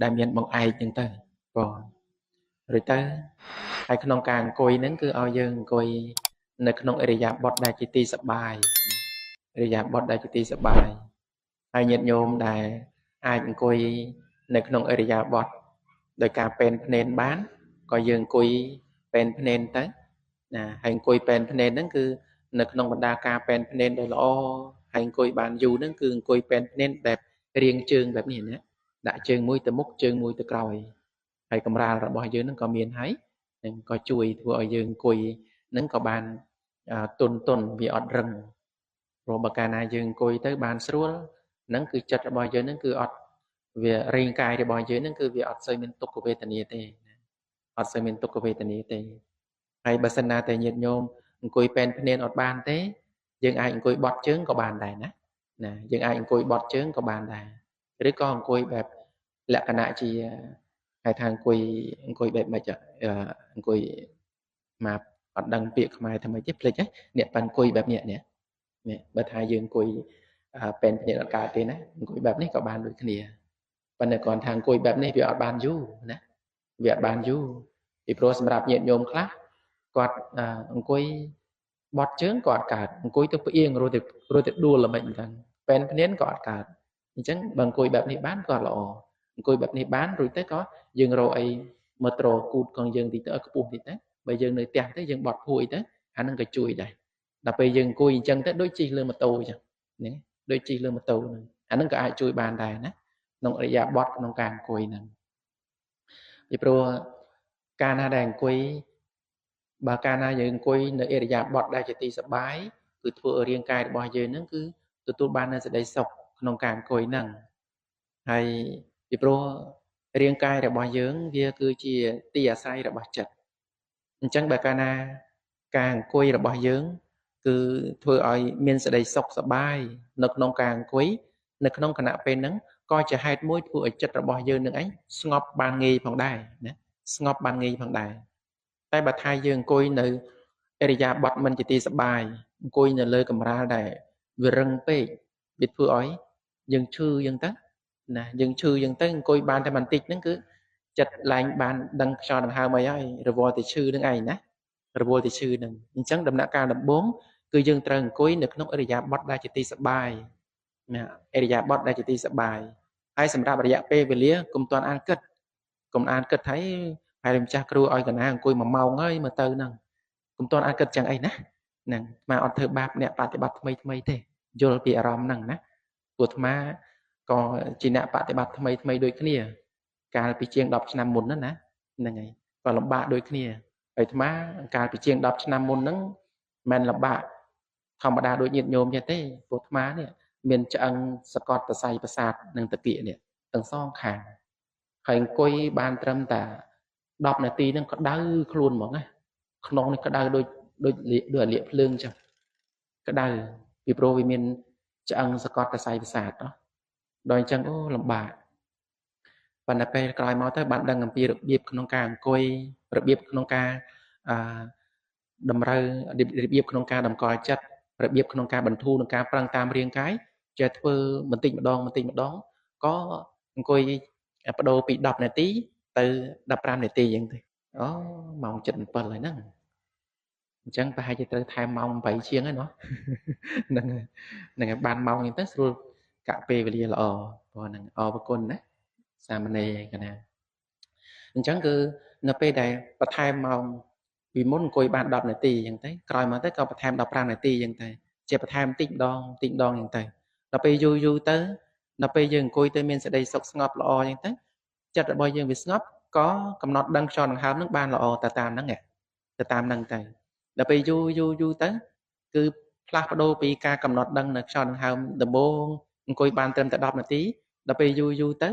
ដែលមានបង្អែកចឹងទៅបងឬទៅហើយក្នុងការអង្គុយហ្នឹងគឺឲ្យយើងអង្គុយនៅក្នុងអរិយាបថដែលជាទីសប្បាយអរិយាបថដែលជាទីសប្បាយហើយញាតិញោមដែលអាចអង្គុយនៅក្នុងអរិយាបថដោយការពេនភ្នែនបានក៏យើងអង្គុយពេនភ្នែនទៅណាហើយអង្គុយពេនភ្នែនហ្នឹងគឺនៅក្នុងបណ្ដាការពេនភ្នែនដែលល្អហើយអង្គុយបានយូរហ្នឹងគឺអង្គុយពេនភ្នែនបែបរៀងជើងបែបនេះណាដាក់ជើងមួយទៅមុខជើងមួយទៅក្រោយហើយកម្រាលរបស់យើងហ្នឹងក៏មានហើយនឹងក៏ជួយធ្វើឲ្យយើងអង្គុយហ្នឹងក៏បានទន់វាអត់រឹងព្រោះបើកាលណាយើងអង្គុយទៅបានស្រួលហ្នឹងគឺចិត្តរបស់យើងហ្នឹងគឺអត់វារាងកាយរបស់យើងហ្នឹងគឺវាអត់សូវមានទុក្ខវេទនាទេអត់សូវមានទុក្ខវេទនាទេហើយបើសិនណាតែញាតិញោមអង្គុយពេនភ្នែនអត់បានទេយើងអាចអង្គុយបត់ជើងក៏បានដែរណាយើងអាចអង្គុយបត់ជើងក៏បានដែរឬក៏អង្គុយបែបលក្ខណៈជាហៅថាអង្គុយបែបម៉េចអង្គុយមកអត់ដឹងពាក្យខ្មែរថាម៉េចទេភ្លេចហ្នឹងអ្នកប៉ាន់អង្គុយបែបនេះនេះបើថាយើងអង្គុយពេនភ្នែនអត់កើតទេណាអង្គុយបែបនេះក៏បានដូចគ្នាប៉ុន្តែគ្រាន់ថាអង្គុយបែបនេះវាអត់បានយូរណាវាអត់បានយូរពីព្រោះសម្រាប់ញាតិញោមខ្លះគាត់អង្គុយបត់ជើងក៏អត់កើតអង្គុយទៅផ្អៀងរួចទៅដួលល្មិចអញ្ចឹងពេនភ្នែនក៏អត់កើតអញ្ចឹងបើអង្គុយបែបនេះបានក៏ល្អអង្គុយបែបនេះបានរួចទៅក៏យើងរកអីមកត្រគូតកងយើងតិចទៅឲ្យខ្ពស់តិចទៅបើយើងនៅផ្ទះទៅយើងបត់ភួយទៅអានឹងក៏ជួយដែរដល់ពេលយើងអង្គុយអញ្ចឹងទៅដូចជិះលើម៉ូតូអញ្ចឹងណាដូចជិះលើម៉ូតូហ្នឹងអានឹងក៏អាចជួយបានដែរណាក្នុងអរិយាបថក្នុងការអង្គុយហ្នឹងពីព្រោះកាលណាដែលអង្គុយបើកាលណាយើងអង្គុយនៅអរិយាបថដែលជាទីសប្បាយគឺធ្វើឲ្យរាងកាយរបស់យើងហ្នឹងគឺទទួលបាននូវសេចក្តីសុខក្នុងការអង្គុយហ្នឹងហើយពីព្រោះរាងកាយរបស់យើងវាគឺជាទីអាស្រ័យរបស់ចិត្តអញ្ចឹងបើកាលណាការអង្គុយរបស់យើងគឺធ្វើឲ្យមានសេចក្តីសុខសប្បាយនៅក្នុងការអង្គុយនៅក្នុងគណៈពេលហ្នឹងក៏ជាហេតុមួយធ្វើឲ្យចិត្តរបស់យើងនឹងឯងស្ងប់បានងាយផងដែរណាស្ងប់បានងាយផងដែរតែបើថាយើងអង្គុយនៅអរិយាបថមិនជាទីសប្បាយអង្គុយនៅលើកម្រាលដែលវារឹងពេកវាធ្វើឲ្យយើងឈឺអញ្ចឹងទៅណាយើងឈឺអញ្ចឹងទៅអង្គុយបានតែបន្តិចហ្នឹងគឺចិត្តឡើងបានដឹងខ្យល់ដង្ហើមអីហើយរវល់តែឈឺនឹងឯងណារវល់តែឈឺនឹងអញ្ចឹងដំណាក់កាលដំបូងគឺយើងត្រូវអង្គុយនៅក្នុងអរិយាបថដែលជាទីសប្បាយណាអរិយាបថដែលជាទីសប្បាយហើយសម្រាប់រយៈពេលវេលាកុំទាន់អានគិតថាហើយម្ចាស់គ្រូឲ្យកណាអង្គុយ1ម៉ោងហើយមើលទៅហ្នឹងកុំទាន់អានគិតចឹងអីណាហ្នឹងអាត្មាអត់ធ្វើបាបអ្នកបប្រតិបត្តិថ្មីទេយល់ពីអារម្មណ៍ហ្នឹងណាព្រោះអាត្មាក៏ជាអ្នកបប្រតិបត្តិថ្មីដូចគ្នាកាលពីជាង10ឆ្នាំមុនណាហ្នឹងហើយក៏លំបាកដូចគ្នាហើយអាត្មាកាលពីជាង10ឆ្នាំមុនហ្នឹងមិនលំបាកធម្មតាដូចញាតិញោមទេព្រោះអាត្មានេះមានឆ្អឹងសកត់ប្រស័យប្រសាទនិងតាគៀកនេះទាំងសងខាងហើយអង្គុយបានត្រឹមតែ10នាទីហ្នឹងក្តៅខ្លួនហ្មងណាក្នុងនេះក្តៅដូចអាលៀកភ្លើងចឹងក្តៅពីព្រោះវាមានឆ្អឹងសកត់ប្រស័យប្រសាទដល់អញ្ចឹងអូលំបាកប៉ុន្តែពេលក្រោយមកទៅបានដឹងអំពីរបៀបក្នុងការអង្គុយរបៀបក្នុងការតម្រូវរបៀបក្នុងការតម្កល់ចិត្តរបៀបក្នុងការបន្ធូរនិងការប្រឹងតាមរាងកាយចេះធ្វើបន្តិចម្ដងក៏អង្គុយបដូរពី10នាទីទៅ15នាទីអញ្ចឹងទៅអូម៉ោង7 7ហើយហ្នឹងអញ្ចឹងប្រហែលជាត្រូវថែមម៉ោង8ជាងហើយណោះហ្នឹងហើយបានម៉ោងអញ្ចឹងទៅស្រួលកាក់ពេលវេលាល្អព្រោះហ្នឹងអរគុណណាសាមណេរកណាអញ្ចឹងគឺនៅពេលដែលបន្ថែមម៉ោងពីមុនអង្គុយបាន10នាទីអញ្ចឹងទៅក្រោយមកទៅក៏បន្ថែម15នាទីអញ្ចឹងទៅជាបន្ថែមតិចម្ដងអញ្ចឹងទៅដល់ពេលយូរទៅដល់ពេលយើងអង្គុយទៅមានសេចក្តីសុខស្ងប់ល្អអញ្ចឹងទៅចិត្តរបស់យើងវាស្ងប់ក៏កំណត់ដឹងខ្យល់ដង្ហើមនឹងបានល្អទៅតាមហ្នឹងទៅដល់ពេលយូរទៅគឺផ្លាស់ប្ដូរពីការកំណត់ដឹងនៅខ្យល់ដង្ហើមដំបូងអង្គុយបានត្រឹមតែ10នាទីដល់ពេលយូរទៅ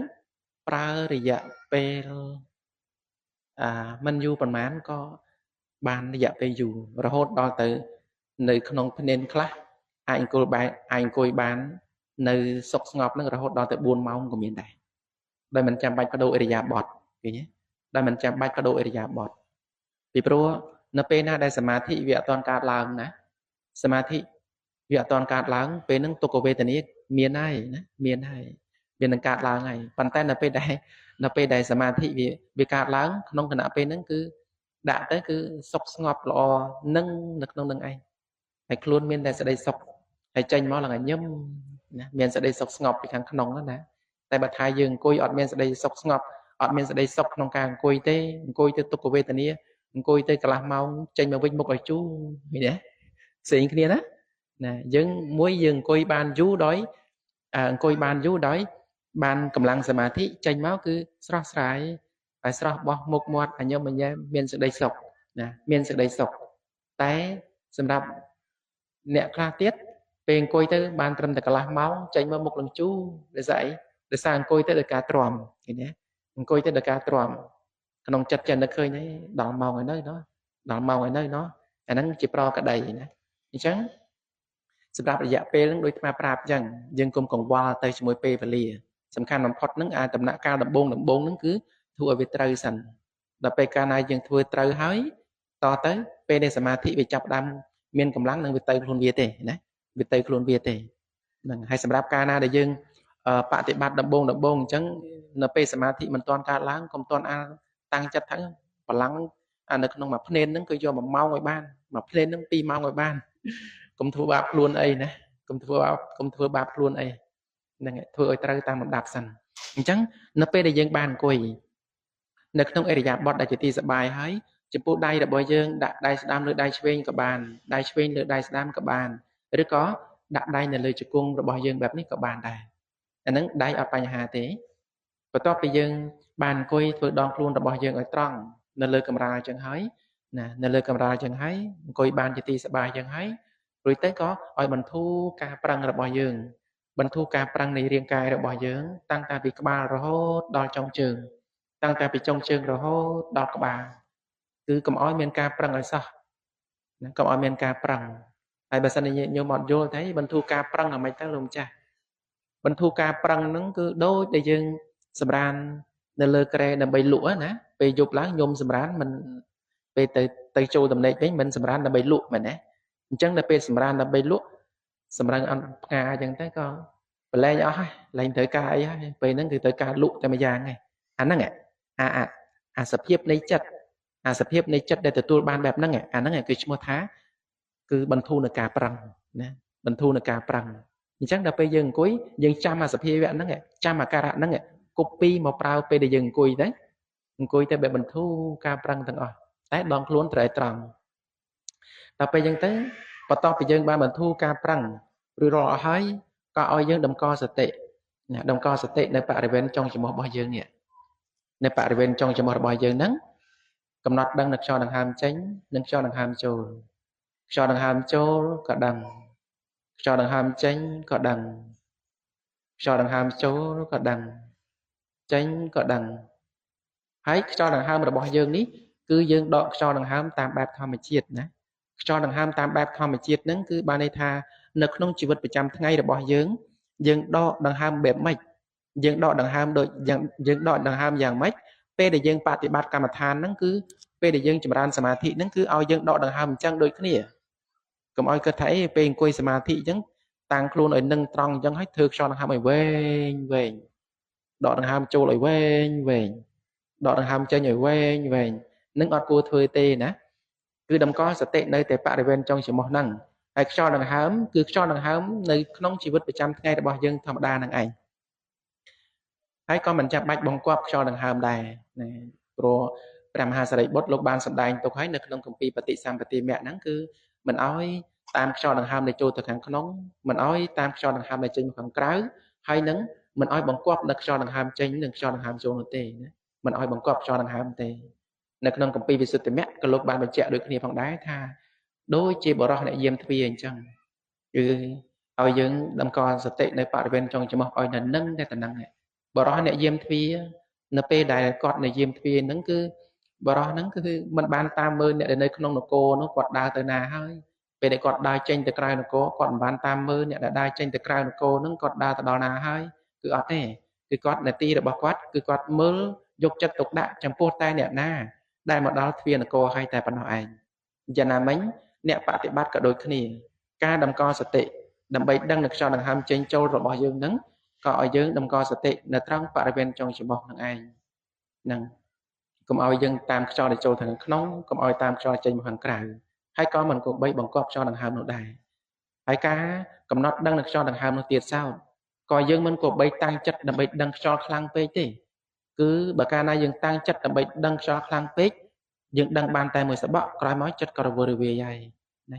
ប្រើរយៈពេលមិនយូរប៉ុន្មានក៏បានរយៈពេលយូររហូតដល់ទៅនៅក្នុងភ្នែនខ្លះអាចអង្គុយបាននៅសុខស្ងប់នឹងរហូតដល់ទៅ4ម៉ោងក៏មានដែរដោយមិនចាំបាច់បដូរអរិយាបថឃើញទេដោយមិនចាំបាច់បដូរអរិយាបថពីព្រោះនៅពេលណាដែលសមាធិវាអត់ទាន់កើតឡើងណាសមាធិវាអត់ទាន់កើតឡើងពេលហ្នឹងទុក្ខវេទនាមានហើយណាមាននឹងកើតឡើងហើយប៉ុន្តែនៅពេលដែល nó pe đại sma thị vì cả lớn không cần pe nâng cứ đã tới cứ sọc ngọt lò nâng lực nâng nâng ai hay luôn miền đại sẽ đây sọc hay tranh máu là ngày nhâm miền sẽ đây sọc ngọt vì kháng nóng đó nè tại bậc hai dương côi ọt miền sẽ đây sọc ngọt ọt miền sẽ đây sọc nông càng côi tê tục của về tận nia côi tê cả làm mau tranh mà vinh một ở chú vậy đấy xịn kia đó nè dân muối dương côi ban chú đói côi ban chú đói ban cầm lăng sma thị tranh máu cứ sra sải phải sra bỏ một mọt anh nhâm mình nhé miền sẽ đây sọc nè miền sẽ đây sọc té sầm đập nẹt kha tiết bên coi tới ban trầm tại cả lá máu tranh mà một lần chú để dạy để sang coi tới được cả tròn thì nhé coi tới được cả tròn nông chặt chân nó khơi nhé đỏ màu ngoài nơi đó đỏ màu ngoài nơi nó anh nó chỉ pro cả đầy nè chẳng sầm đập dạ pe nó đôi mà prap chẳng dân cùng còn qua tay môi pe và lìaสำคัญมันพอดนึงตำหนักการดับบงนึงคือทั่วไปเตยสันดับไปการนายยังทั่วเตยหายต่อเตยไปในสมาธิไปจับดำเมียนกำลังนึงไปเตยคลุนเวียเตนะไปเตยคลุนเวียเตนั่งให้สำหรับการนาได้ยังปฏิบัติดับบงจังในไปสมาธิมันตอนการล้างกตอนตั้งจัดทั้งพลังนึกน้องมาเพลนนึงก็ยอมมาเมาไว้บ้านมาเพลนนึงปีเมาไว้บ้านกมทัวบาปล้วนไอ้นะกมทัวบาปล้วนไอ้นั่นไงทัวไอ้ตระตามลำดับสันจังในไปได้ยังบ้านกุยในขนมเอริยาบอดได้จิตีสบายให้จะพูดได้ดับบอยยังได้สดามหรือได้เชงกับบานได้เชงหรือได้สดามกับบานหรือก็ดักได้ในเลยจะกุ้งดับบอยยังแบบนี้กับบานได้อันนั้นได้เอาไปหาเต๋พอต่อไปยังบานกุยฝึกดองครูนดับบอยยังไอ้ตรังในเลยกำราจังให้นะในเลยกำราจังให้กุยบานจิตีสบายจังให้หรือเต้ก็อ้อยบรรทุกการปรังดับบอยยังบรรทุกการปรังในเรียงกายดับบอยยังตั้งแต่ปีกบาลรอดดอยจงเชิงตั้งแต่ปีจงเชิงรอดดอกกบาคือกำอ้อยเมียนการปรังอะไรซะกำอ้อยเมียนการปรังไอ้ภาษาเนี่ยโยมอดโยthấyบรรทุกการปรังอะไรตั้งลมจ้ะบรรทุกการปรังนั้นคือโดยได้ยังสำราญในเลือกแกรนใบหลวนะไปยุบล้างโยมสำราญมันไปเตยโจตำแหน่งนี้มันสำราญในใบหลวมันนะจังในเป็นสำราญในใบหลวสำราญอันงาจังแต่ก็ไปเล่นเอาให้เล่นเตยกายไปนั่นคือเตยกายลุแต่ไม่ยางไงอันนั้นไงสภาพในจัดสภาพในจัดได้แต่ตัวบานแบบนั้นไงอันนั้นไงคือชั่วท้าคือบรรทุกในการปรังนะบรรทุกในการปรังนี่จังได้ไปยังกุ้ยยังจำมาสภาพแบบนั้นไงจำมาการะนั้นไงก๊อปปี้มาเปล่าไปได้ยังกุ้ยđấyกุ้ยแต่แบบบรรทุกการปรังต่างอ่ะแต่ดองล้วนแต่ตรังแต่ไปยังแต่พอต่อไปยังบานบรรทุกการปรังหรือรอให้ก็เอายังดำกอสติเนี่ยดำกอสติในปะริเวณจงจมูกบ่ยังเนี่ยในบริเวณจงจมูกบ่อยยังนั้นกำหนดดังนักชอดังหามเจงนักชอดังหามโจชอดังหามโจก็ดังชอดังหามเจงก็ดังชอดังหามโจก็ดังเจงก็ดังให้ชอดังหามระบ่อยยังนี้คือยังดอกชอดังหามตามแบบธรรมชาตินะชอดังหามตามแบบธรรมชาตินั้นคือบาในทานักน้องชีวิตประจำทั้งไงระบ่อยยังดอกดังหามแบบไม่ยังดอกดังหามโดยยังดอกดังหามอย่างไม่เป้เดี๋ยวยังปฏิบัติกรรมฐานนั่นคือเป้เดี๋ยวยังจำรานสมาธินั่นคือเอายังดอกดังหามจังโดยขี้ก็เอาก็thấyเป็นคุยสมาธิจังต่างครูหน่อยนึ่งตรองจังให้เธอชอนดังหามไปเว้งดอกดังหามโจเลยเว้งดอกดังหามจังเลยเว้งนึ่งอดกูเธอเตนะคือดำก้อนสเตในแต่ปะในเวนจงเฉพาะนั่งไอ้ชอนดังหามคือชอนดังหามในน้องชีวิตประจำไงแต่บอกยังธรรมดานั่งไงให้ก็มันจะบัดบงกวบชอดังหามได้นะโปรพระมหาสริบทโลกบาลสัมดาตกให้ในขนมกัมปีปฏิสัมปติแม่นั้นคือมันเอาตามชอดังหามในโจตะขังขนมมันเอาตามชอดังหามในจิงขังกล้าให้นั้นมันเอาบงกวบในชอดังหามจิงหนึ่งชอดังหามโจนเตนะมันเอาบงกวบชอดังหามเตในขนมกัมปีวิสุทธิแม่ก็โลกบาลมันเจาะโดยขี้ฟังได้ท่าโดยเจ็บบรอในเยี่ยมทวีจังคือเอายังดำกรสติในปะเวนจงจะมาเอานั่งได้แต่นั่งเนี่ยบรอเนี่ยเยี่ยมทวีนเปได้กอดในเยี่ยมทวีนั่นคือบรอนั่นคือมันบานตามมือเนี่ยในขนมนโกนกอดดาวเตนาให้เป็นได้กอดดาวเจนแต่กลายนโกกอดบานตามมือเนี่ยได้เจนแต่กลายนโกนั่งกอดดาวตะดอนาให้คืออดเนี่ยคือกอดในตีระบกอดคือกอดมือยกจัดตกดะจำพวกใต้เนี่ยหน้าได้มาดาวทวีนโกให้แต่ปัญหาเองยานามิงเนี่ยปฏิบัติกับโดยขณีการดำกรสติดำไปดังนักชอดังหามเจนโจระบอยยังนั้นก็เอายังดำกรสติในตรังปะเวนจงฉบับนั่งเอง năng cũng ao dân tam cho để cho thằng nóng cũng ao tam cho trên một hàng cài hai con mình cũng bay bằng cọp cho đằng hàm nó đài hai cá cầm nót đăng được cho đằng hàm nó tiệt sao coi dân mình cũng bay tăng chất đằng bay đăng cho khang pe thế cứ bà ca này dân tăng chất đằng bay đăng cho khang pe dân đăng ban tay mới sẽ bọ coi nói chất còn vừa về hay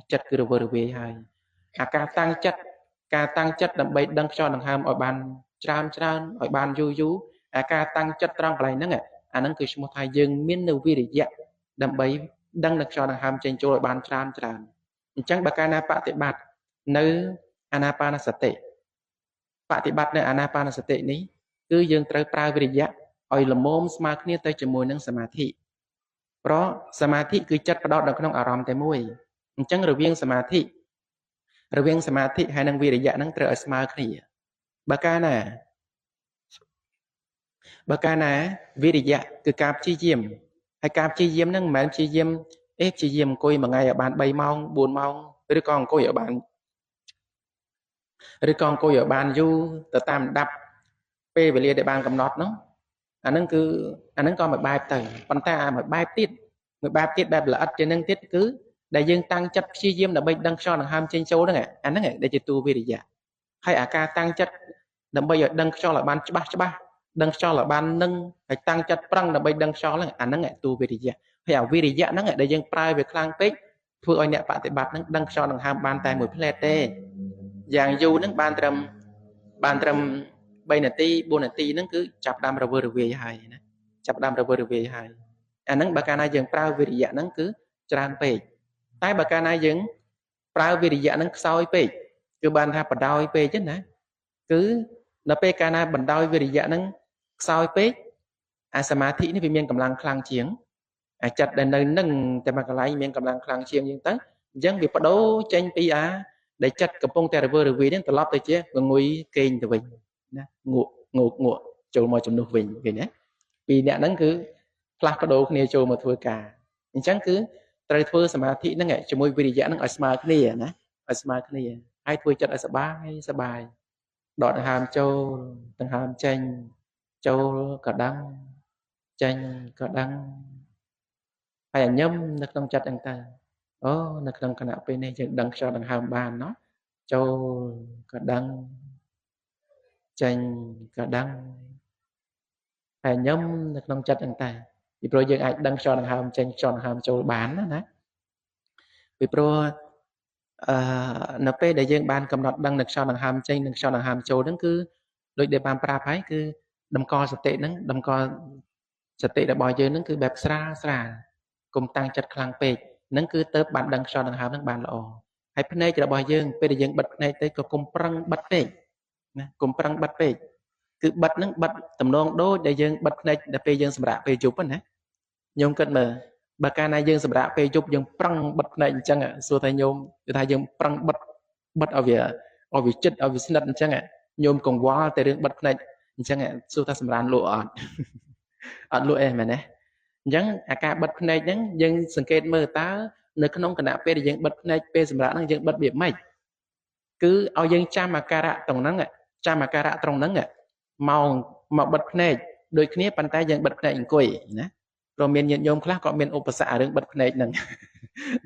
chất cứ vừa về hay ca tăng chất đằng bay đăng cho đằng hàm ở bàn tràn ở bàn du ca tăng chất trong cái này nè anh năng cứ một thay dân miền nâu vi để dẹp đầm bấy đăng được cho đằng hàm trên chỗ bàn tràn chẳng bà ca na bạ tiệt bạt nơi anapanasati bạ tiệt bạt nơi anapanasati ní cứ dân trời pra vi để dẹp ở là mồm smart kia tới chừng mùi năng samadhiเพราะ samadhi คือจัดประดอดังក្នុងអារម្មណ៍តែមួយអញ្ចឹងរវាង samadhi ហើយនឹងវិរិយៈនឹងត្រូវឲ្យស្មើគ្នាបើកាលណាវិរិយៈគឺការព្យាយាមហើយការព្យាយាមនឹងមិនមែនព្យាយាមព្យាយាមអង្គុយមួយថ្ងៃឲ្យបាន3ម៉ោង4ម៉ោងឬក៏អង្គុយឲ្យបានយូរទៅតាមដាប់ពេលវេលាដែលបានកំណត់នោះអានឹងក៏មួយបែបទៅប៉ុន្តែមួយបែបទៀតបែបល្អិតជាងនឹងទៀតគឺដែលយើងតាំងចិត្តព្យាយាមដើម្បីដឹងខ្យល់ដង្ហើមចេញចូលហ្នឹងអាហ្នឹងដែលជាទូវិរិយៈហើយអាការតាំងចិត្តដើម្បីឲ្យដឹងខ្យល់ឲ្យបានច្បាស់ដឹងខ្យល់ឲ្យបាននឹងហើយតាំងចិត្តប្រឹងដើម្បីដឹងខ្យល់ហ្នឹងអាហ្នឹងទូវិរិយៈហើយអាវិរិយៈហ្នឹងដែលយើងប្រើវាខ្លាំងពេកធ្វើឲ្យអ្នកបប្រតិបត្តិហ្នឹងដឹងខ្យល់ដង្ហើមបានតែមួយផ្លែតទេយ៉ាងយូរហ្នឹងបានត្រឹម3នាទី4នាទីហ្នឹងគឺចាប់ដើមរវើរវាយហើយណាចាប់ដើមរវើរវាយហើយអាហ្នឹងបើកាលណាយើងប្រើវិរិយៈហ្នឹងគឺច្រើនពេកតែបើកាលណាយើងប្រើវិរិយៈហ្នឹងខ្សោយពេកគឺបានថាបដោយពេកណាគឺនៅពេលកាលណាបណ្ដោយវិរិយៈហ្នឹងខ្សោយពេកអាសមាធិនេះវាមានកម្លាំងខ្លាំងជាងអាចិត្តដែលនៅនឹងតែមកកន្លែងមានកម្លាំងខ្លាំងជាងយើងទៅអញ្ចឹងវាបដូរចេញពីដែលចិត្តកំពុងតែរវើរវាយហ្នឹងត្រឡប់ទៅជាងុយគេងទៅវិញណាងក់ចូលមកជំនួសវិញឃើញទេពីអ្នកហ្នឹងគឺផ្លាស់ប្ដូរគ្នាចូលមកធ្វើការអញ្ចឹងគឺត្រូវធ្វើសមាធិហ្នឹងជាមួយវិរិយៈហ្នឹងឲ្យស្មើគ្នាណាឲ្យស្មើគ្នាហើយធ្វើចិត្តឲ្យសបាយដកដង្ហើមចូលដង្ហើមចេញចូលក៏ដឹងចេញក៏ដឹងហើយញឹមនៅក្នុងចិត្តហ្នឹងទៅអូនៅក្នុងគណៈពេលនេះយើងដឹងខ្យល់ដង្ហើមបានណោះចូលក៏ដឹងចេញក៏ដឹងហើយញឹមនៅក្នុងចិត្តហ្នឹងតែពីព្រោះយើងអាចដឹងខ្យល់ដង្ហើមចេញខ្យល់ដង្ហើមចូលបានណាពីព្រោះនៅពេលដែលយើងបានកំណត់ដឹងនៅខ្យល់ដង្ហើមចេញនិងខ្យល់ដង្ហើមចូលហ្នឹងគឺដូចដែលបានប្រាប់ហើយគឺតម្កល់សតិហ្នឹងតម្កល់សតិរបស់យើងហ្នឹងគឺបែបស្រាលកុំតាំងចិត្តខ្លាំងពេកហ្នឹងគឺទៅបានដឹងខ្យល់ដង្ហើមហ្នឹងបានល្អហើយភ្នែករបស់យើងពេលដែលយើងបិទភ្នែកទៅក៏កុំប្រឹងបិទពេកណាកុំប្រឹងបិទពេកគឺបិទហ្នឹងបិទតំណងដូចដែលយើងបិទភ្នែកដល់ពេលយើងសម្រាកពេលយប់ណាញោមគិតមើលបើកាលណាយើងសម្រាកពេលយប់យើងប្រឹងបិទភ្នែកអញ្ចឹងសួរថាញោមគឺថាយើងប្រឹងបិទឲ្យវាចិត្តឲ្យវាស្និទ្ធអញ្ចឹងញោមកង្វល់តែរឿងបិទភ្នែកអញ្ចឹងសួរថាសម្រានលក់អត់លក់អីមែនទេអញ្ចឹងអាការបិទភ្នែកហ្នឹងយើងសង្កេតមើលតើនៅក្នុងគណៈពេលដែលយើងបិទភ្នែកពេលសម្រាកហ្នឹងយើងបិទវាម៉េចគឺឲ្យយើងចាំអាការៈត្រង់ហ្នឹងមកបិទភ្នែកដូចគ្នាប៉ុន្តែយើងបិទភ្នែកអង្គុយណាព្រោះមានញាតិញោមខ្លះក៏មានឧបសគ្គរឿងបិទភ្នែកហ្នឹង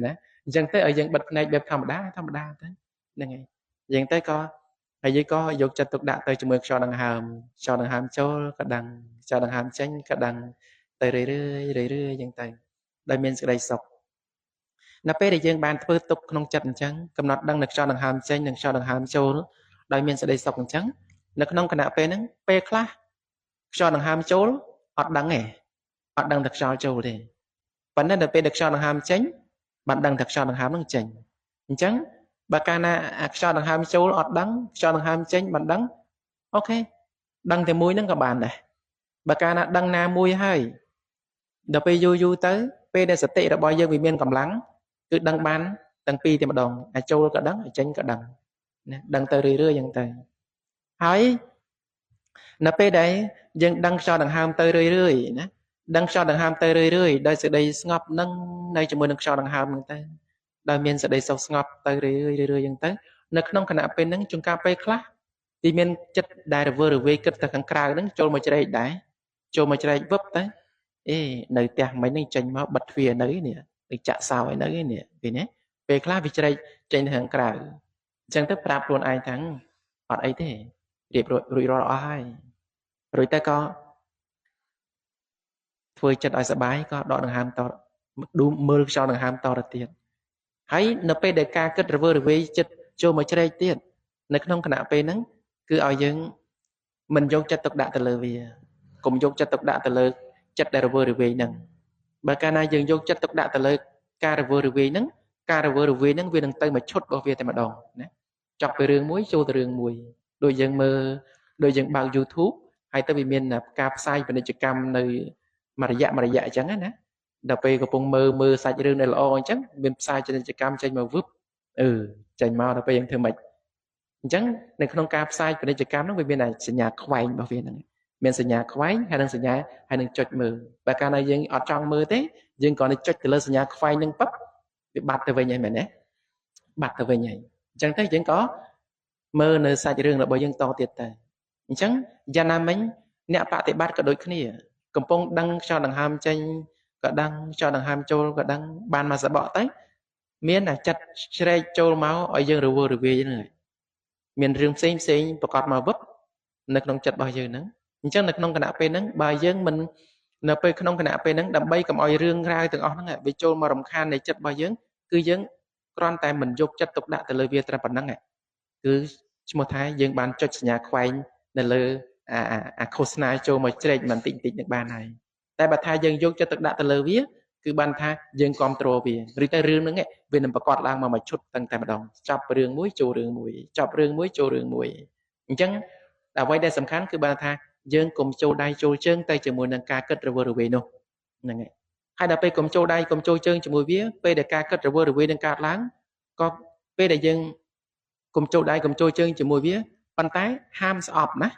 ណាអញ្ចឹងទៅឲ្យយើងបិទភ្នែកបែបធម្មតាទៅហ្នឹងហើយយើងទៅក៏ហើយយើងក៏យកចិត្តទុកដាក់ទៅជាមួយខ្យល់ដង្ហើមចូលក៏ដឹងខ្យល់ដង្ហើមចេញក៏ដឹងទៅรื่อยៗយ៉ាងទៅដោយមានសេចក្តីសុខនៅពេលដែលយើងបានធ្វើទុកក្នុងចិត្តអញ្ចឹងកំណត់ដឹងនៅខ្យល់ដង្ហើមចេញនិងខ្យល់ដង្ហើមចូលដោយមានសេចក្តីសុខអញ្ចឹងនៅក្នុងគណៈពេលហ្នឹងពេលខ្លះខ្យល់ដង្ហើមចូលអត់ដឹងទេអត់ដឹងតែខ្យល់ចូលទេប៉ុន្តែដល់ពេលដែលខ្យល់ដង្ហើមចេញបានដឹងតែខ្យល់ដង្ហើមហ្នឹងចេញអញ្ចឹងបើកាលណាខ្យល់ដង្ហើមចូលអត់ដឹងខ្យល់ដង្ហើមចេញបានដឹងអូខេដឹងតែមួយហ្នឹងក៏បានដែរបើកាលណាដឹងណាមួយហើយដល់ពេលយូរទៅពេលដែលសតិរបស់យើងវាមានកម្លាំងគឺដឹងបានទាំងពីរតែម្ដងអាចចូលក៏ដឹងអាចចេញក៏ដឹងណាដឹងទៅរឿយៗយ៉ាងទៅហើយនៅពេលដែលយើងដឹងខ្យល់ដង្ហើមទៅរឿយណាដឹងខ្យល់ដង្ហើមទៅរឿយដោយសេចក្តីស្ងប់នឹងនៅជាមួយនឹងខ្យល់ដង្ហើមហ្នឹងទៅដោយមានសេចក្តីសុខស្ងប់ទៅរឿយយ៉ាងទៅនៅក្នុងគណៈពេលហ្នឹងជួនកាលពេលខ្លះទីមានចិត្តដែលរវើរវាយគិតទៅខាងក្រៅហ្នឹងចូលមកជ្រែកដែរចូលមកជ្រែកវឹបទៅ nơi tia mấy nên tranh máu bật phía nấy nè để chạ sao ấy nấy nè vì nhé về class vì chơi tranh hàng cả chẳng thức prap luôn ai thắng ọt ấy thế điệp rồi rồi ai rồi ta có thôi chặt ở sải có đọ đường hàm to đu mưa cho đường hàm to là tiền hãy NPDK kết rồi về chặt cho mà chơi tiền nơi không khả năng nắng cứ ở dân mình vô chặt tục đạn từ lời vì cùng vô chặt tục đạn từ lời chặt đại rồi về nâng bà ca na dừng vô chặt tục đạn từ lời ca rồi về nâng ca rồi về nâng vì nâng tay mà chốt bảo vệ tại mặt đòn chọc về rừng muối cho từ rừng mùi đôi dân mơ đôi dân bao YouTube hay tới vì miền là cáp sai và nên chỉ cam nơi mà dạ chẳng á nè đập về cái bông mơ mơ sai rừng này là o chẳng miền sai cho nên chỉ cam trên màu vứt chành mau đập về dân thương mạch chẳng này không cáp sai và nên chỉ cam nó về bên này sẽ nhà khoai bảo vệ này miền sẽ nhà khoai hay đang sẽ nhà hay đang chốt mơ và ca này dân ở trong mơ thế dân còn đi chốt từ lên sẽ nhà khoai nâng bắp bị bạt từ về nhà mẹ nè bạt từ về nhà chẳng thấy vẫn có mơ nơi sai rừng là bởi dân to tiệt tài chẳng gia nam mình nè bạn thì bắt cả đôi khi cầm phong đăng cho đằng ham tranh cả đăng cho đằng ham châu cả đăng ban mà sẽ bỏ tới miền là chặt tre châu máu ở dân rồi về này miền rừng xinh và còn mà vấp nước nông chặt bao giờ nắng chẳng nước nông cái nào pe nắng bao giờ mình nợ pe không cái nào pe nắng đầm bay cầm oi rương ra từng óc nắng bị châu mà rồng khan này chặt bao giờ cứ dân con tay mình dục chặt tục đạn từ lời việt ra bản năng này cứ một thái dân bán cho nhà khoai là lơ khosna cho mà chơi mình tịnh tịnh được bàn này tại bà thái dân vô cho tất đạ từ lơ viết cứ ban tha dân control vì rồi tay rương nữa nghe vì nằm bạc quạt lang mà chút tăng tại mặt đồng chọc rương muối chô rương muối chọc rương muối chô rương muối chẳng là quay đây sầm khán cứ ban tha dân cùng châu đai châu chân tay chừng mùi nâng ca kết rồi về nô này nghe hai đợt pe cùng châu đai cùng châu chân chừng mùi viết pe để ca kết rồi về nâng ca láng có pe để dân cùng châu đai cùng châu chân chừng mùi viết bàn tay ham sọp nè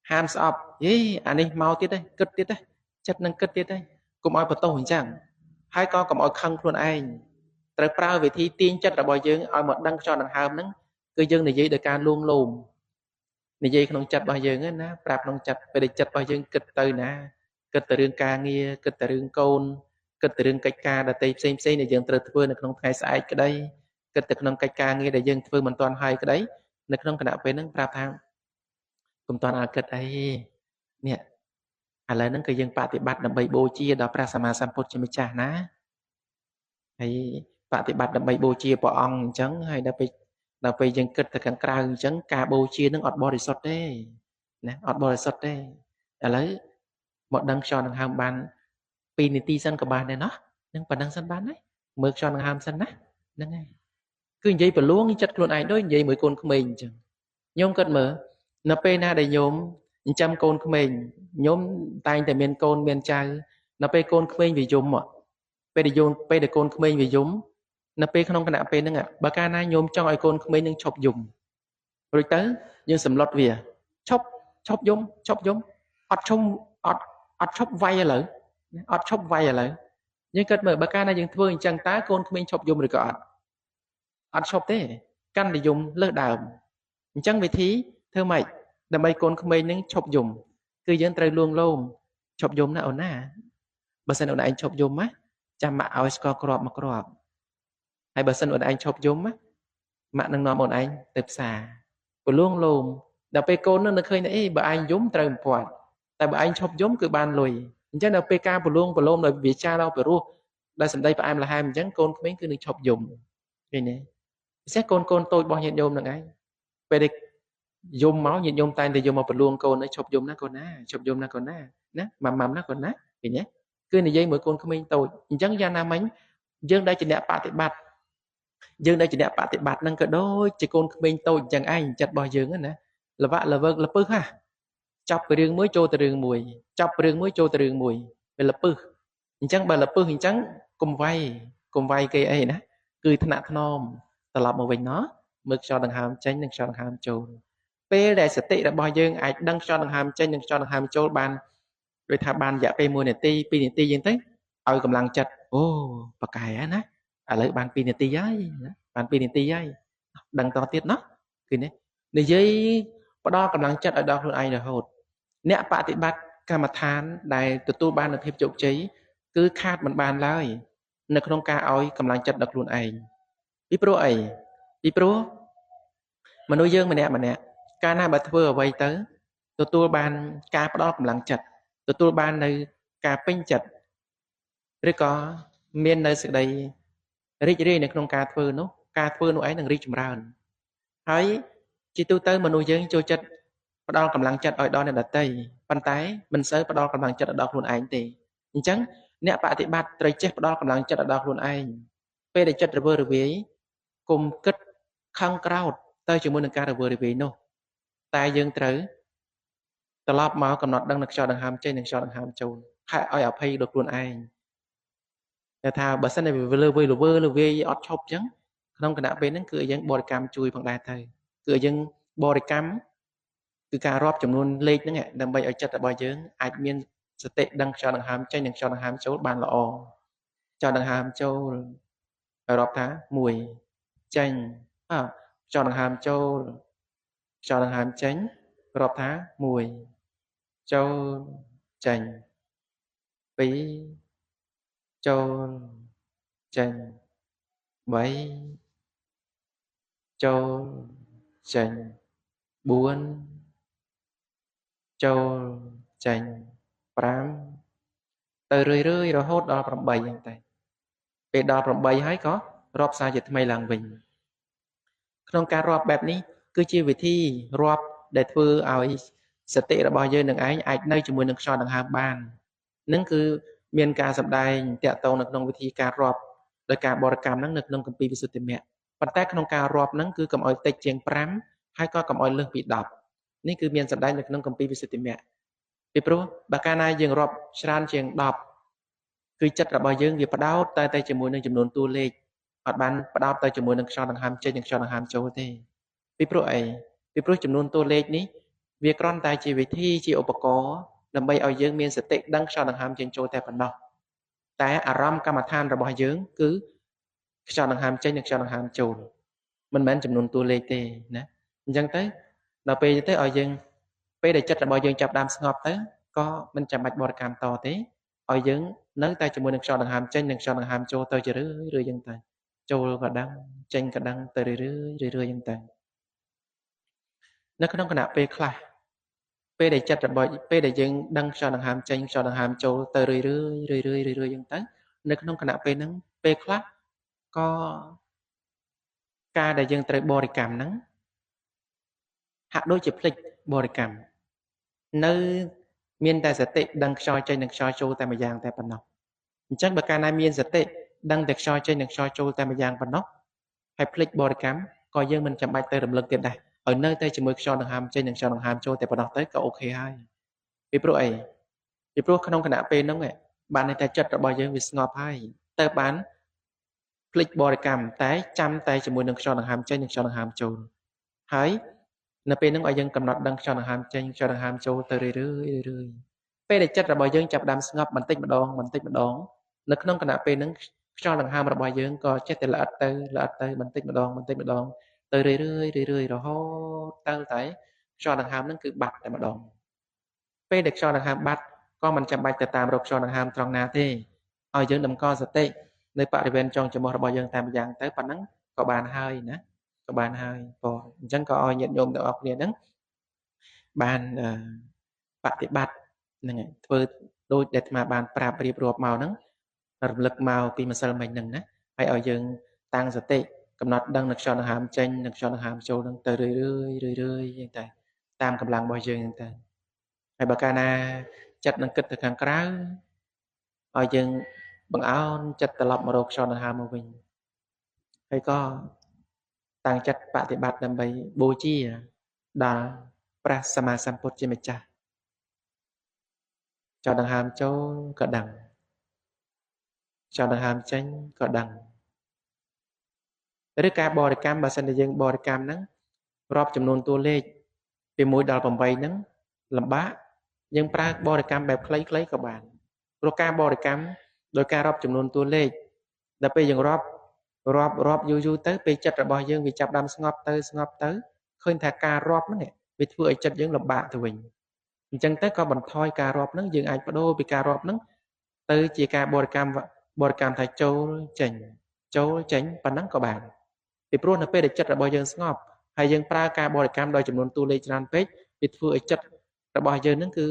ham sọp anh đi mau tiết đây cất tiết đây chất nâng cất tiết đây cùng ai bắt đầu hình chẳng hai con cùng ai khăng luôn anh trời prao về thi tiên chất là bao giờ ai một đăng cho đằng hàm nắng cứ dân này dây được ca luôn lùm này dây không chặt bao giờ nè prap không chặt về để chặt bao giờ kịch từ nè kịch từ đường ca nghe kịch từ đường côn kịch từ đường cách ca là tây xem này dân từ thưa là không khai sai cái đây kịch từ không cách ca nghe để dân thưa mình toàn hai cái đấy nó không cần phải nâng prap tham cùng toàn ở kịch ấy nè là nâng cái dân bạn thì bắt đầm bầy bô chia đó prasama samput cho mình trả ná hay bạn thì bắt đầm bầy bô chia bỏ ong trắng hay đã bị dân kịch từ càng cao trắng ca bô chia nó ọt body shot đấy nè ọt body shot đấy lấy một đăng cho đằng ham ban pinity sân của bạn này nó nhưng phần đăng sân bán đấy mực cho đằng ham sân á nâng ngay cứ vậy phải luôn chất luôn ai đối vậy mới con của mình chẳng nhôm cất mở nó pena để nhôm trăm con của mình nhôm tay tại miền con miền trai nó pe con của mình vì dùng ạ pe để dùng pe để con của mình vì dùng nó pe không có nạp pe nữa ạ bà ca na nhôm cho ai con của mình nên chọc dùng rồi tới nhưng sầm lót về chọc dùng ọt trong ọt chọc vay lỡ ọt chọc vay lỡ nhưng cất mở bà ca na dừng thưa chẳng tá con của mình chọc dùng rồi có ọt chọc thế căn để dùng lơ đào chẳng vì thí thưa mày đầm bay con của mình những chọc dùng cứ dân trời luôn luôn chọc dùng nào nè bà sen ở đây anh chọc dùng á chăm mạ áo score crop mà crop hay bà sen ở đây anh chọc dùng á mạ năng nói một anh tập xà của luôn luôn đầm bay con nó khơi này bà anh giống trời một quạt tại bà anh chọc giống cứ ban lùi chắc là PK của luôn rồi vì cha đâu phải luôn đây sẵn đây bà em là hai mình chẳng con của mình cứ được chọc dùng cái này xét con tôi bao nhiêu nhôm là ngay về đi dùng máu nhìn dùng tay thì dùng một phần luôn con nó chụp dùng nó con ná chụp dùng nó con ná nè mầm nó con ná thì nhé cứ này dây mỗi con của mình tôi chẳng ra nam ánh dương đây chỉ đẹp bạn thì bạt dương đây chỉ đẹp bạn thì bạt năng cỡ đôi chỉ con của mình tôi chẳng ai chặt bò dương nè là vợ là vợ là pư ha chọc cái đường mới trôi từ đường mùi chọc đường mới trôi từ đường mùi về là pư chẳng bà là pư hình trắng cùng vay cây ấy nè cười thân nặng non ta lập một mình nó mực cho đằng hàm tránh đằng cho đằng hàm trôi pe để sẽ tị là bao nhiêu ai đăng cho đằng hàm tránh đằng cho đằng hàm trôi ban rồi thà ban dạ pe mua này ti như thế ở cầm lăng chặt bạc cài á nè lấy ban pinity giấy ban pinity giấy đằng to tiết nó cái này này giấy có đo cầm lăng chặt ở đó luôn ai là hột nè bạn thì bắt កម្មដ្ឋានដែលទទួលបាននូវភាពជោគជ័យគឺខាតមិនបានឡើយនៅក្នុងការឲ្យកម្លាំងចិត្តដល់ខ្លួនឯងពីព្រោះអីពីព្រោះមនុស្សយើងម្នាក់កាលណាបើធ្វើអ្វីទៅទទួលបានការផ្ដល់កម្លាំងចិត្តទទួលបាននៅការពេញចិត្តឬក៏មាននៅសេចក្តីរីករាយនៅក្នុងការធ្វើនោះឯងនឹងរីកចម្រើនហើយជាទូទៅមនុស្សយើងចូលចិត្តផ្ដល់កម្លាំងចិត្តឲ្យដល់អ្នកដទៃប៉ុន្តែមិនសូវផ្ដល់កម្លាំងចិត្តដល់ខ្លួនឯងទេអញ្ចឹងអ្នកបប្រតិបត្តិត្រូវចេះផ្ដល់កម្លាំងចិត្តដល់ខ្លួនឯងពេលដែលចិត្តរវើរវាយកុំគិតខឹងក្រោធទៅជាមួយនឹងការរវើរវាយនោះតែយើងត្រូវត្រឡប់មកកំណត់ដឹងនៅខ្យល់ដង្ហើមចេញនិងខ្យល់ដង្ហើមចូលហើយឲ្យអភ័យដល់ខ្លួនឯងតែថាបើសិនតែលើវាយអត់ឈប់អញ្ចឹងក្នុងគណៈពេលហ្នឹងគឺយើងបរិកម្មជួយផងដែរទៅគឺយើងបរិកម្មគឺការរាប់ចំនួនលេខហ្នឹងដើម្បីឲ្យចិត្តរបស់យើងអាចមានសតិដឹងខ្យល់ដង្ហើមចេញនិងខ្យល់ដង្ហើមចូលបានល្អខ្យល់ដង្ហើមចូលឲ្យរាប់ថា1ចេញខ្យល់ដង្ហើមចូលខ្យល់ដង្ហើមចេញរាប់ថា1ចូលចេញ2ចូលចេញ3ចូលចេញ4ចូលចេញ5ទៅរឿយរហូតដល់8ហ្នឹងតែពេលដល់8ហើយក៏រាប់សារជាថ្មីឡើងវិញក្នុងការរាប់បែបនេះគឺជាវិធីរាប់ដែលធ្វើឲ្យសតិរបស់យើងនឹងឯងអាចនៅជាមួយនឹងខ្យល់ដង្ហើមបាននឹងគឺមានការសម្ដែងតាក់ទងនៅក្នុងវិធីការរាប់ដោយការបរិកម្មហ្នឹងនៅក្នុងគម្ពីរវិសុទ្ធិមគ្គប៉ុន្តែក្នុងការរាប់ហ្នឹងគឺកុំឲ្យតិចជាង5ហើយក៏កុំឲ្យលើសពី10នេះគឺមានសម្ដែងនៅក្នុងគម្ពីរវិសុទ្ធិមគ្គពីព្រោះបើកាលណាយើងរាប់ច្រើនជាង10គឺចិត្តរបស់យើងវាផ្ដោតតែជាមួយនឹងចំនួនតួលេខអត់បានផ្ដោតទៅជាមួយនឹងខ្យល់ដង្ហើមចេញនិងខ្យល់ដង្ហើមចូលទេពីព្រោះអីពីព្រោះចំនួនតួលេខនេះវាគ្រាន់តែជាវិធីជាឧបករណ៍ដើម្បីឲ្យយើងមានសតិដឹងខ្យល់ដង្ហើមចេញចូលតែប៉ុណ្ណោះតែអារម្មណ៍កម្មដ្ឋានរបស់យើងគឺខ្យល់ដង្ហើមចេញនិងខ្យល់ដង្ហើមចូលមិនមែនចំនួនតួលេខទេណាអញ្ចឹងទៅដល់ពេលទៅឲ្យយើងពេលដែលចិត្តរបស់យើងចាប់ដើមស្ងប់ទៅក៏មិនចាំបាច់បរិកម្មតទេឲ្យយើងនៅតែជាមួយនឹងខ្យល់ដង្ហើមចេញនិងខ្យល់ដង្ហើមចូលទៅជារឿយៗអញ្ចឹងទៅចូលក៏ដឹងចេញក៏ដឹងទៅរឿយៗអញ្ចឹងទៅនៅក្នុងគណៈពេលខ្លះពេលដែលចិត្តរបស់ពេលដែលយើងដឹងខ្យល់ដង្ហើមចេញខ្យល់ដង្ហើមចូលទៅរឿយៗអញ្ចឹងទៅនៅក្នុងគណៈពេលហ្នឹងពេលខ្លះក៏ការដែលយើងត្រូវបរិកម្មហ្នឹងហាក់ដូចជាភ្លេចបរិកម្មនៅមានតែសតិដឹងខ្យល់ចេញនិងខ្យល់ចូលតែម្យ៉ាងតែប៉ុណ្ណោះអញ្ចឹងបើកាលណាមានសតិដឹងតែខ្យល់ចេញនិងខ្យល់ចូលតែម្យ៉ាងប៉ុណ្ណោះហើយភ្លេចបរិកម្មក៏យើងមិនចាំបាច់ទៅរំលឹកទៀតដែរឲ្យនៅតែជាមួយខ្យល់ដង្ហើមចេញនិងខ្យល់ដង្ហើមចូលតែប៉ុណ្ណោះទៅក៏អូខេហើយពីព្រោះអីពីព្រោះក្នុងគណៈពេលហ្នឹងបានតែចិត្តរបស់យើងវាស្ងប់ហើយទៅបានភ្លេចបរិកម្មតែចាំតែជាមួយនឹងខ្យល់ដង្ហើមចេញនិងខ្យល់ដង្ហើមចូលហើយនៅពេលហ្នឹងឲ្យយើងកំណត់ដឹងខ្យល់ដង្ហើមចេញខ្យល់ដង្ហើមចូលទៅរឿយពេលដែលចិត្តរបស់យើងចាប់ផ្ដើមស្ងប់បន្តិចម្ដងនៅក្នុងគណៈពេលហ្នឹងខ្យល់ដង្ហើមរបស់យើងក៏ចេះតែល្អិតទៅបន្តិចម្ដងទៅរឿយរហូតទៅតែខ្យល់ដង្ហើមហ្នឹងគឺបាត់តែម្ដងពេលដែលខ្យល់ដង្ហើមបាត់ក៏មិនចាំបាច់ទៅតាមរកខ្យល់ដង្ហើមត្រង់ណាទេឲ្យយើងតម្កល់សតិនៅបរិវេណចុងច្រមុះរបស់យើងតែម្យ៉ាងទៅប៉ុណ្ណឹងក៏បានហើយណាក៏បានហើយបងអញ្ចឹងក៏ឲ្យញាតិញោមទាំងអស់គ្នាហ្នឹងបានបប្រតិបត្តិហ្នឹងហើយធ្វើដូចដែលអាត្មាបានប្រាប់រៀបរាប់មកហ្នឹងរំលឹកមកពីម្សិលមិញហ្នឹងណាហើយឲ្យយើងតាំងសតិកំណត់ដឹងនៅខ្យល់ដង្ហើមចេញនិងខ្យល់ដង្ហើមចូលហ្នឹងទៅរឿយយ៉ាងតែតាមកម្លាំងរបស់យើងហ្នឹងទៅហើយបើកាលណាចិត្តនឹងគិតទៅខាងក្រៅឲ្យយើងបង្អោនចិត្តត្រឡប់មករកខ្យល់ដង្ហើមមកវិញហើយក៏តាំងចិត្តបប្រតិបត្តិដើម្បីបូជាដល់ព្រះសម្មាសម្ពុទ្ធជាម្ចាស់ខ្យល់ដង្ហើមចូលក៏ដឹងខ្យល់ដង្ហើមចេញក៏ដឹងឬការបរិកម្មបើសិនជាយើងបរិកម្មហ្នឹងរាប់ចំនួនតួលេខពី1ដល់8ហ្នឹងលំបាកយើងប្រើបរិកម្មបែបខ្លីៗក៏បានព្រោះការបរិកម្មដោយការរាប់ចំនួនតួលេខដល់ពេលយើងរាប់យូរទៅពេលចិត្តរបស់យើងវាចាប់ដើមស្ងប់ទៅឃើញថាការរាប់ហ្នឹងវាធ្វើឲ្យចិត្តយើងលំបាកទៅវិញ ចឹងទៅក៏បន្ថយការរាប់ហ្នឹងយើងអាចបដូរពីការរាប់ហ្នឹងទៅជាការបរិកម្មថាចូលចេញប៉ុណ្ណឹងក៏បានពីព្រោះនៅពេលដែលចិត្តរបស់យើងស្ងប់ហើយយើងប្រើការបរិកម្មដោយចំនួនតួលេខច្រើនពេកវាធ្វើឲ្យចិត្តរបស់យើងហ្នឹងគឺ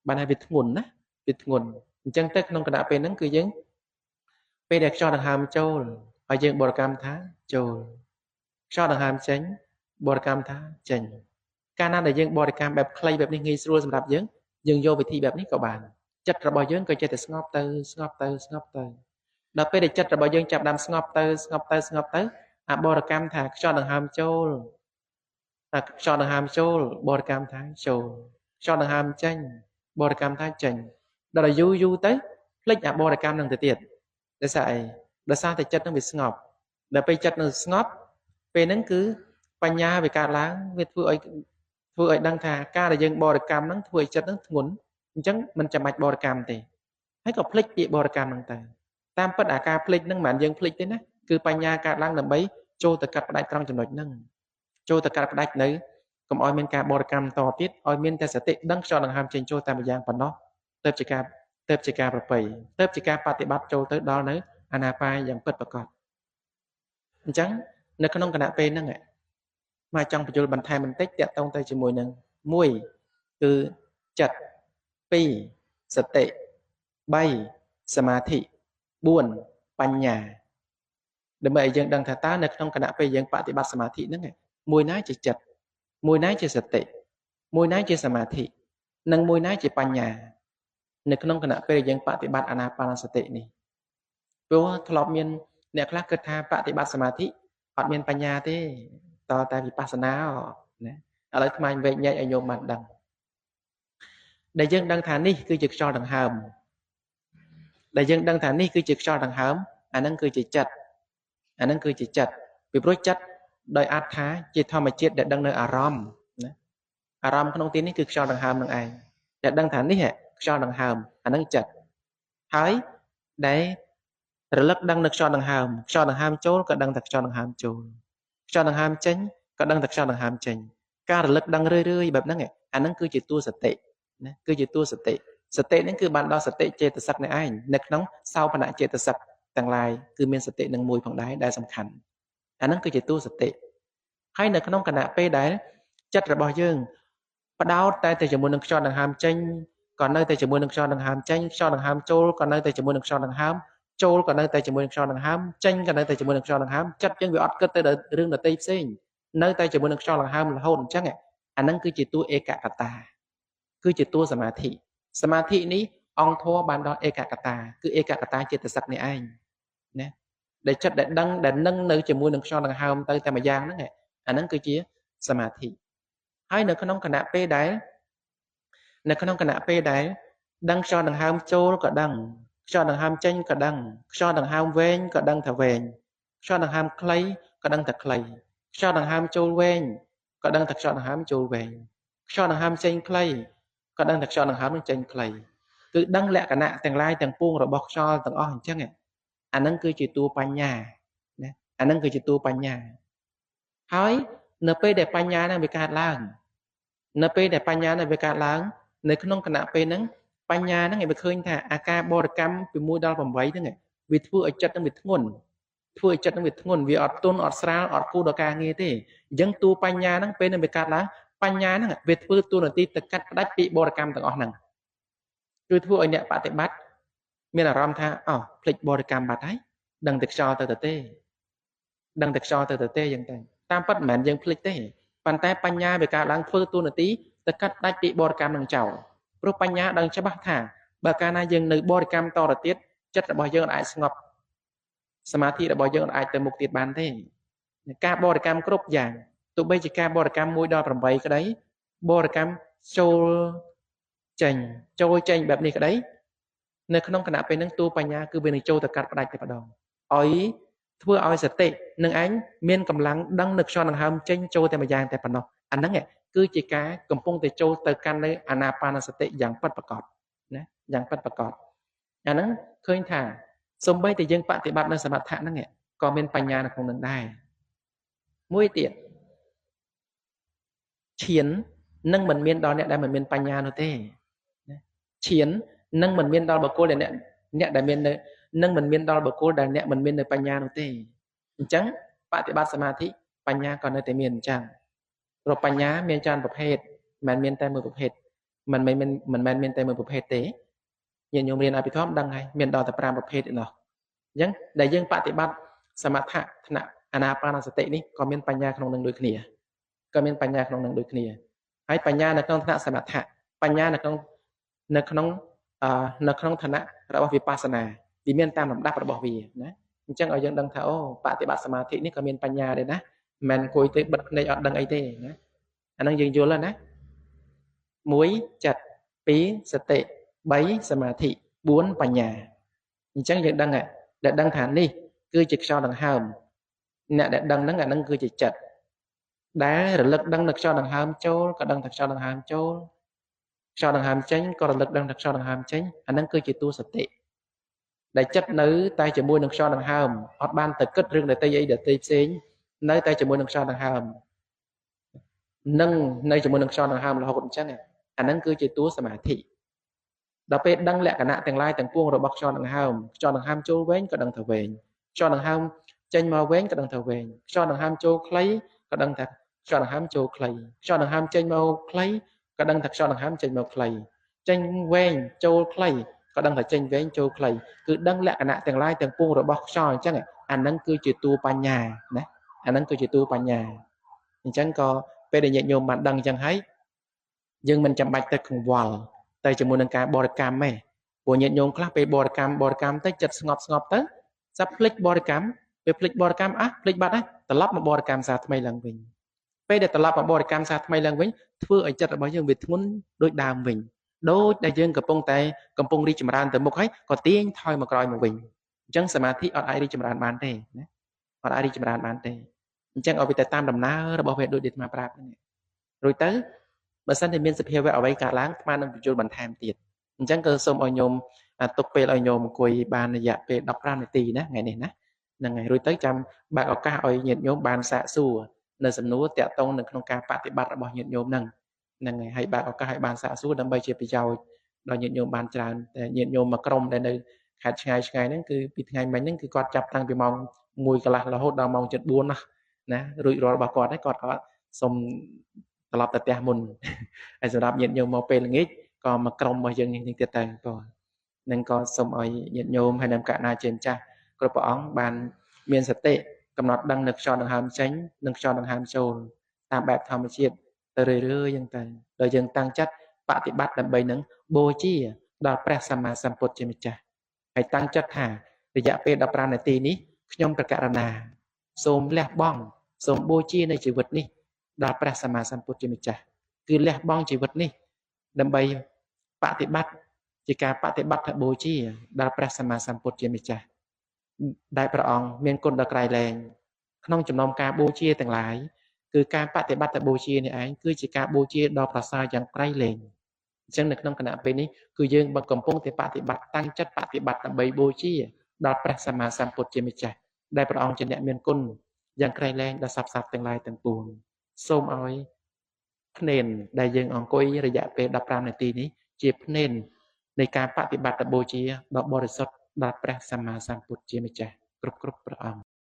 បានឲ្យវាធ្ងន់ណាវាធ្ងន់អញ្ចឹងទៅក្នុងគណៈពេលហ្នឹងគឺយើងពេលដែលខ្យល់ដង្ហើមចូលហើយយើងបរិកម្មថាចូលខ្យល់ដង្ហើមចេញបរិកម្មថាចេញកាលណាដែលយើងបរិកម្មបែបខ្លីបែបនេះងាយស្រួលសម្រាប់យើងយកវិធីបែបនេះក៏បានចិត្តរបស់យើងក៏ចេះតែស្ងប់ទៅដល់ពេលដែលចិត្តរបស់យើងចាប់ដើមស្ងប់ទៅអាបរិកម្មថាខ្យល់ដង្ហើមចូលខ្យល់ដង្ហើមចូលបរិកម្មថាចូលខ្យល់ដង្ហើមចេញបរិកម្មថាចេញដល់យូរទៅភ្លេចអាបរិកម្មនឹងទៅទៀតដោយសារអីដោយសារតែចិត្តនឹងវាស្ងប់ដល់ពេលចិត្តនឹងស្ងប់ពេលហ្នឹងគឺបញ្ញាវាកើតឡើងវាធ្វើឲ្យដឹងថាការដែលយើងបរិកម្មហ្នឹងធ្វើឲ្យចិត្តហ្នឹងធ្ងន់អញ្ចឹងមិនចាំបាច់បរិកម្មទេហើយក៏ភ្លេចពាក្យបរិកម្មហ្នឹងទៅតាមពិតអាការភ្លេចហ្នឹងមិនមែនយើងភ្លេចទេណាគឺបញ្ញាកើតឡើងដើម្បីចូលទៅកាត់ផ្ដាច់ត្រង់ចំណុចហ្នឹងចូលទៅកាត់ផ្ដាច់នៅកុំឲ្យមានការបរិកម្មតទៀតឲ្យមានតែសតិដឹងខ្យល់ដង្ហើមចេញចូលតាមម្យ៉ាងប៉ុណ្ណោះទៅជាការប្រពៃទៅជាការបប្រតិបត្តិចូលទៅដល់នៅអានាបាយយ៉ាងពិតប្រាកដអញ្ចឹងនៅក្នុងគណៈពេលហ្នឹងមកចង់បញ្យល់បន្ថែមបន្តិចតាក់ទងទៅជាមួយនឹង1គឺចិត្ត2សតិ3សមាធិ4បញ្ញាដើម្បីឲ្យយើងដឹងថាតើនៅក្នុងគណៈពេលយើងបប្រតិបត្តិសមាធិហ្នឹងមួយណាជាចិត្តមួយណាជាសតិមួយណាជាសមាធិនិងមួយណាជាបញ្ញានៅក្នុងគណៈពេលយើងបប្រតិបត្តិអានាបានសតិនេះព្រោះធ្លាប់មានអ្នកខ្លះគិតថាបប្រតិបត្តិសមាធិអត់មានបញ្ញាទេតតែវិបស្សនាណាឥឡូវថ្មវែកញែកឲ្យញោមបានដឹងដែលយើងដឹងថានេះគឺជាខ្យល់ដង្ហើមដែលយើងដឹងថានេះគឺជាខ្យល់ដង្ហើមអានឹងគឺជាចិត្តពីព្រោះចិត្តដោយអត្ថាជាធម្មជាតិដែលដឹងនៅអារម្មណ៍ណាអារម្មណ៍ក្នុងទីនេះគឺខ្យល់ដង្ហើមនឹងឯងដែលដឹងថានេះខ្យល់ដង្ហើមអានឹងចិត្តហើយដែលរលឹកដឹងនៅខ្យល់ដង្ហើមចូលក៏ដឹងតែខ្យល់ដង្ហើមចូលខ្យល់ដង្ហើមចេញក៏ដឹងតែខ្យល់ដង្ហើមចេញការរលឹកដឹងរឿយបែបហ្នឹងអានឹងគឺជាតួសតិណាគឺជាតួសតិហ្នឹងគឺបានដល់សតិចេតសិកនេះឯងនៅក្នុងសោភនៈចេតសិកទាំងឡាយគឺមានសតិនឹងមួយផងដែរដែលសំខាន់អានឹងគឺជាតួសតិហើយនៅក្នុងគណៈពេលដែលចិត្តរបស់យើងបដោតតែជាមួយនឹងខ្យល់ដង្ហើមចេញក៏នៅតែជាមួយនឹងខ្យល់ដង្ហើមចេញខ្យល់ដង្ហើមចូលក៏នៅតែជាមួយនឹងខ្យល់ដង្ហើមចូលក៏នៅតែជាមួយនឹងខ្យល់ដង្ហើមចេញក៏នៅតែជាមួយនឹងខ្យល់ដង្ហើមចិត្តយើងវាអត់គិតទៅដល់រឿងដទៃផ្សេងនៅតែជាមួយនឹងខ្យល់ដង្ហើមរហូតអញ្ចឹងអានឹងគឺជាតួឯកកតាគឺជាតួសមាធិនេះអង្គធម៌បានដល់ឯកកតាគឺឯកកតាចេតសិកនេះឯងណាដែលចិត្តដែលដឹងដែលនឹងនៅជាមួយនឹងខ្យល់ដង្ហើមទៅតែម្យ៉ាងហ្នឹងអានឹងគឺជាសមាធិហើយនៅក្នុងគណៈពេលដែលដឹងខ្យល់ដង្ហើមចូលក៏ដឹងខ្យល់ដង្ហើមចេញក៏ដឹងខ្យល់ដង្ហើមវែងក៏ដឹងថាវែងខ្យល់ដង្ហើមខ្លីក៏ដឹងថាខ្លីខ្យល់ដង្ហើមចូលវែងក៏ដឹងថាខ្យល់ដង្ហើមចូលវែងខ្យល់ដង្ហើមចេញខ្លីក៏ដឹងថាខ្យល់ដង្ហើមនឹងចេញខ្លីគឺដឹងលក្ខណៈទាំងឡាយទាំងពួងរបស់ខ្យល់ទាំងអស់អញ្ចឹងអានឹងគឺជាតួបញ្ញាណាអានឹងគឺជាតួបញ្ញាហើយនៅពេលដែលបញ្ញានឹងវាកើតឡើងនៅក្នុងគណៈពេលហ្នឹងបញ្ញាហ្នឹងឲ្យវាឃើញថាអាការបរិកម្មពី1ដល់8ហ្នឹងវាធ្វើឲ្យចិត្តហ្នឹងវាធ្ងន់វាអត់ទន់អត់ស្រាលអត់គូដល់ការងារទេអញ្ចឹងតួបញ្ញាហ្នឹងពេលនឹងវាកើតឡើងបញ្ញាហ្នឹងវាធ្វើតួនាទីទៅកាត់ផ្ដាច់ពីបរិកម្មទាំងអស់ហ្នឹងគឺធ្វើឲ្យអ្នកបប្រតិបត្តិមានអារម្មណ៍ថាភ្លេចបរិកម្មបាត់ហើយដឹងតែខ្យល់ទៅទេយ៉ាងទៅតាមពិតមិនមែនយើងភ្លេចទេប៉ុន្តែបញ្ញាវាកើតឡើងធ្វើតួនាទីទៅកាត់ផ្ដាច់ពីបរិកម្មនឹងចោលព្រោះបញ្ញាដឹងច្បាស់ថាបើកាលណាយើងនៅបរិកម្មតទៅទៀតចិត្តរបស់យើងអាចស្ងប់សមាធិរបស់យើងអាចទៅមុខទៀតបានទេការបរិកម្មគ្រប់យ៉ាងទោះបីជាការបរិកម្ម1ដល់8ក្តីបរិកម្មចូលចេញបែបនេះក្តីនៅក្នុងគណៈពេលហ្នឹងតួបញ្ញាគឺវានឹងចូលទៅកាត់ផ្ដាច់តែម្ដងឲ្យធ្វើឲ្យសតិនឹងឯងមានកម្លាំងដឹងនៅខ្យល់ដង្ហើមចេញចូលតែម្យ៉ាងតែប៉ុណ្ណោះអាហ្នឹងគឺជាការកំពុងតែចូលទៅកាន់នៅអាណាបានសតិយ៉ាងពិតប្រាកដណាយ៉ាងពិតប្រាកដអាហ្នឹងឃើញថាសូម្បីតែយើងបប្រតិបត្តិនៅសមថៈហ្នឹងក៏មានបញ្ញានៅក្នុងនឹងដែរមួយទៀតឈាន nâng mình miên đó nè đại mình miên bánh nhà nó thế chiến nâng mình miên đó bà cô nè nè đại miên nâng mình miên đó bà cô đại nè mình miên nơi bánh nhà nó thế chẳng bạn thì bạn samadhi បញ្ញាក៏នៅតែមានអញ្ចឹងព្រោះបញ្ញាមានច្រើនប្រភេទមិនមែនមានតែមួយប្រភេទមិនមែនមានតែមួយប្រភេទទេញាតិញោមរៀនអភិធម្មដឹងហើយមានដល់តែ5ប្រភេទឯណោះអញ្ចឹងដែលយើងបប្រតិបត្តិសមថៈថ្នាក់អានាបានសតិនេះក៏មានបញ្ញាក្នុងនឹងដូចគ្នាក៏មានបញ្ញាក្នុងនឹងដូចគ្នាហើយបញ្ញានៅក្នុងថ្នាក់សមថៈបញ្ញានៅក្នុងនៅក្នុងឋានៈរបស់វិបស្សនាវាមានតាមលំដាប់របស់វាណាអញ្ចឹងឲ្យយើងដឹងថាអូបប្រតិបត្តិសមាធិនេះក៏មានបញ្ញាដែរណាមិនអង្គុយទេបិទភ្នែកអត់ដឹងអីទេណាអាហ្នឹងយើងយល់ហើយណា1ចិត្ត2សតិ3សមាធិ4បញ្ញាអញ្ចឹងយើងដឹងដែលដឹងថានេះគឺជាខ្យល់ដង្ហើមអ្នកដែលដឹងហ្នឹងអាហ្នឹងគឺជាចិត្តដែលរលឹកដឹងនៅខ្យល់ដង្ហើមចូលក៏ដឹងថាខ្យល់ដង្ហើមចូលខ្យល់ដង្ហើមចេញក៏រលឹកដឹងថាខ្យល់ដង្ហើមចេញអាហ្នឹងគឺជាតួសតិដែលចិត្តនៅតែជាមួយនឹងខ្យល់ដង្ហើមអត់បានទៅគិតរឿងដតីអីដតីផ្សេងនៅតែជាមួយនឹងខ្យល់ដង្ហើមនឹងនៅជាមួយនឹងខ្យល់ដង្ហើមរហូតអញ្ចឹងអាហ្នឹងគឺជាតួសមាធិដល់ពេលដឹងលក្ខណៈទាំងឡាយទាំងពួងរបស់ខ្យល់ដង្ហើមចូលវែងក៏ដឹងថាវែងខ្យល់ដង្ហើមចេញមកវែងក៏ដឹងថាវែងខ្យល់ដង្ហើមចូលខ្លីក៏ដឹងថាខ្យល់ដង្ហើមចូលខ្លីខ្យល់ដង្ហើមចេញមកខ្លីក៏ដឹងថាខ្យល់ដង្ហើមចេញមកខ្លីចេញវែងចូលខ្លីក៏ដឹងថាចេញវែងចូលខ្លីគឺដឹងលក្ខណៈទាំងឡាយទាំងពួងរបស់ខ្យល់អញ្ចឹងអាហ្នឹងគឺជាតួបញ្ញាណាអាហ្នឹងគឺជាតួបញ្ញាអញ្ចឹងក៏ពេលដែលញាតិញោមបានដឹងអញ្ចឹងហើយយើងមិនចាំបាច់ទៅកង្វល់តែជាមួយនឹងការបរិកម្មទេព្រោះញាតិញោមខ្លះពេលបរិកម្មទៅចិត្តស្ងប់ទៅសាប់ភ្លេចបរិកម្មពេលភ្លេចបរិកម្មភ្លេចបាត់ហើយត្រឡប់មកបរិកម្មសាថ្មីឡើងវិញពេលដែលត្រឡប់មកបរិកម្មសាថ្មីឡើងវិញធ្វើឲ្យចិត្តរបស់យើងវាធ្ងន់ដូចដើមវិញដូចដែលយើងកំពុងរីកចម្រើនទៅមុខហើយក៏ទាញថយមកក្រោយមកវិញអញ្ចឹងសមាធិអត់អាចរីកចម្រើនបានទេណាអត់អាចរីកចម្រើនបានទេអញ្ចឹងឲ្យវាទៅតាមដំណើររបស់វាដូចដែលអាត្មាប្រាប់ហ្នឹងរួចទៅបើសិនតែមានសភាវៈអ្វីកើតឡើងអាត្មានឹងបញ្យល់បន្ថែមទៀតអញ្ចឹងក៏សូមឲ្យញោមទុកពេលឲ្យញោមអង្គុយបានរយៈពេល15នាទីណាថ្ងៃនេះណាហ្នឹងហើយរួចទៅចាំបើកឱកាសឲ្យញាតិញោមបានសាកសួរនៅសំណួរតាក់ទងនៅក្នុងការបប្រតិបត្តិរបស់ញាតិញោមហ្នឹងហើយបើកឱកាសឲ្យបានសាកសួរដើម្បីជាប្រយោជន៍ដល់ញាតិញោមបានច្រើនតែញាតិញោមមួយក្រុមដែលនៅខេត្តឆ្ងាយហ្នឹងគឺពីថ្ងៃមិញហ្នឹងគឺគាត់ចាប់តាំងពីម៉ោង1កន្លះរហូតដល់ម៉ោង 7:04 ណារួចរាល់របស់គាត់ហើយគាត់សុំត្រឡប់ទៅផ្ទះមុនហើយសម្រាប់ញាតិញោមមកពេលល្ងាចក៏មកក្រុមរបស់យើងនេះទៀតតែបងនឹងក៏សូមឲ្យញាតិញោមហើយនឹងកណ្ណាជាម្ចាស់គ្រប់ព្រះអង្គបានមានសតិកំណត់ដឹងនៅខ្យល់ដង្ហើមចេញនិងខ្យល់ដង្ហើមចូលតាមបែបធម្មជាតិទៅរឿយៗយ៉ាងទៅដល់យើងតាំងចិត្តបប្រតិបត្តិដើម្បីនឹងបូជាដល់ព្រះសម្មាសម្ពុទ្ធជាម្ចាស់ហើយតាំងចិត្តថារយៈពេល15នាទីនេះខ្ញុំប្រកាសណាសូមលះបង់សូមបូជានៅជីវិតនេះដល់ព្រះសម្មាសម្ពុទ្ធជាម្ចាស់គឺលះបង់ជីវិតនេះដើម្បីបប្រតិបត្តិជាការបប្រតិបត្តិបូជាដល់ព្រះសម្មាសម្ពុទ្ធជាម្ចាស់ដែលព្រះអង្គមានគុណដ៏ក្រៃលែងក្នុងចំណោមការបូជាទាំងឡាយគឺការបប្រតិបត្តិបូជានេះឯងគឺជាការបូជាដ៏ប្រសើរយ៉ាងក្រៃលែងអញ្ចឹងនៅក្នុងគណៈពេលនេះគឺយើងកំពុងតែបប្រតិបត្តិតាំងចិត្តបប្រតិបត្តិដើម្បីបូជាដល់ព្រះសម្មាសម្ពុទ្ធជាម្ចាស់ដែលព្រះអង្គជាអ្នកមានគុណយ៉ាងក្រៃលែងដល់សព្វសត្វទាំងឡាយទាំងពួងសូមឲ្យភ្នែនដែលយើងអង្គុយរយៈពេល15នាទីនេះជាភ្នែននៃការបប្រតិបត្តិបូជាដ៏បរិសុទ្ធដល់ព្រះសម្មាសម្ពុទ្ធជាម្ចាស់គ្រប់ព្រះអង្គ